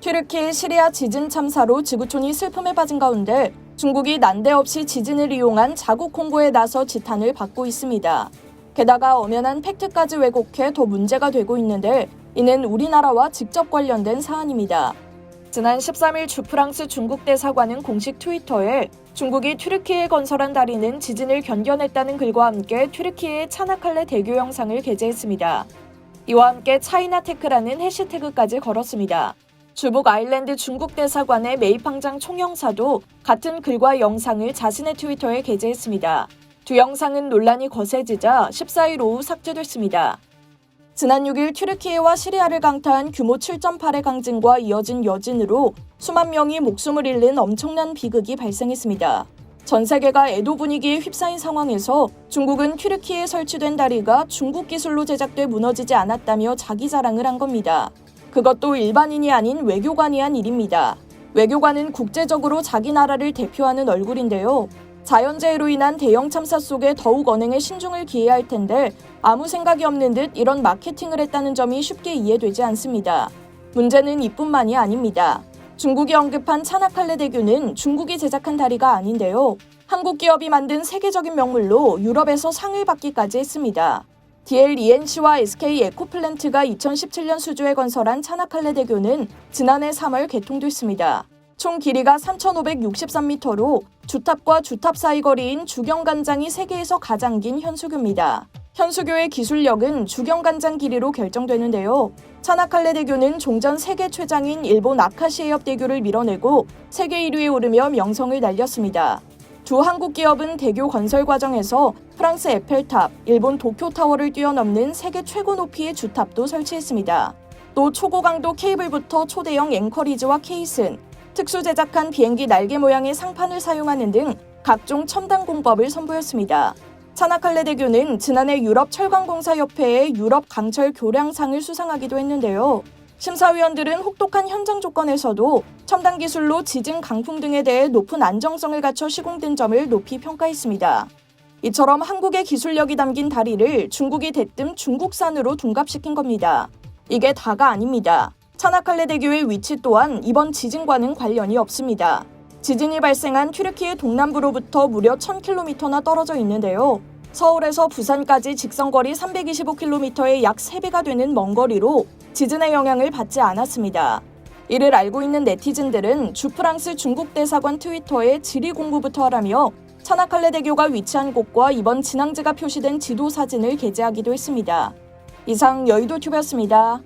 튀르키예 시리아 지진 참사로 지구촌이 슬픔에 빠진 가운데 중국이 난데없이 지진을 이용한 자국 홍보에 나서 지탄을 받고 있습니다. 게다가 엄연한 팩트까지 왜곡해 더 문제가 되고 있는데 이는 우리나라와 직접 관련된 사안입니다. 지난 13일 주프랑스 중국 대사관은 공식 트위터에 중국이 튀르키예에 건설한 다리는 지진을 견뎌냈다는 글과 함께 튀르키예의 차나칼레 대교 영상을 게재했습니다. 이와 함께 차이나테크라는 해시태그까지 걸었습니다. 주북 아일랜드 중국 대사관의 메이팡장 총영사도 같은 글과 영상을 자신의 트위터에 게재했습니다. 두 영상은 논란이 거세지자 14일 오후 삭제됐습니다. 지난 6일 튀르키예와 시리아를 강타한 규모 7.8의 강진과 이어진 여진으로 수만 명이 목숨을 잃는 엄청난 비극이 발생했습니다. 전 세계가 애도 분위기에 휩싸인 상황에서 중국은 튀르키예에 설치된 다리가 중국 기술로 제작돼 무너지지 않았다며 자기 자랑을 한 겁니다. 그것도 일반인이 아닌 외교관이 한 일입니다. 외교관은 국제적으로 자기 나라를 대표하는 얼굴인데요. 자연재해로 인한 대형 참사 속에 더욱 언행에 신중을 기해야 할 텐데 아무 생각이 없는 듯 이런 마케팅을 했다는 점이 쉽게 이해되지 않습니다. 문제는 이뿐만이 아닙니다. 중국이 언급한 차나칼레 대교는 중국이 제작한 다리가 아닌데요. 한국 기업이 만든 세계적인 명물로 유럽에서 상을 받기까지 했습니다. DLENC와 SK 에코플랜트가 2017년 수주에 건설한 차나칼레 대교는 지난해 3월 개통됐습니다. 총 길이가 3,563m로 주탑과 주탑 사이 거리인 주경간장이 세계에서 가장 긴 현수교입니다. 현수교의 기술력은 주경간장 길이로 결정되는데요. 차나칼레 대교는 종전 세계 최장인 일본 아카시에협 대교를 밀어내고 세계 1위에 오르며 명성을 날렸습니다. 두 한국 기업은 대교 건설 과정에서 프랑스 에펠탑, 일본 도쿄타워를 뛰어넘는 세계 최고 높이의 주탑도 설치했습니다. 또 초고강도 케이블부터 초대형 앵커리지와 케이슨, 특수 제작한 비행기 날개 모양의 상판을 사용하는 등 각종 첨단 공법을 선보였습니다. 차나칼레 대교는 지난해 유럽 철강공사협회의 유럽 강철 교량상을 수상하기도 했는데요. 심사위원들은 혹독한 현장 조건에서도 첨단 기술로 지진, 강풍 등에 대해 높은 안정성을 갖춰 시공된 점을 높이 평가했습니다. 이처럼 한국의 기술력이 담긴 다리를 중국이 대뜸 중국산으로 둔갑시킨 겁니다. 이게 다가 아닙니다. 차나칼레 대교의 위치 또한 이번 지진과는 관련이 없습니다. 지진이 발생한 튀르키예 동남부로부터 무려 1000km나 떨어져 있는데요. 서울에서 부산까지 직선거리 325km의 약 3배가 되는 먼 거리로 지진의 영향을 받지 않았습니다. 이를 알고 있는 네티즌들은 주프랑스 중국 대사관 트위터에 지리 공부부터 하라며 차나칼레 대교가 위치한 곳과 이번 진앙지가 표시된 지도 사진을 게재하기도 했습니다. 이상 여의도튜브였습니다.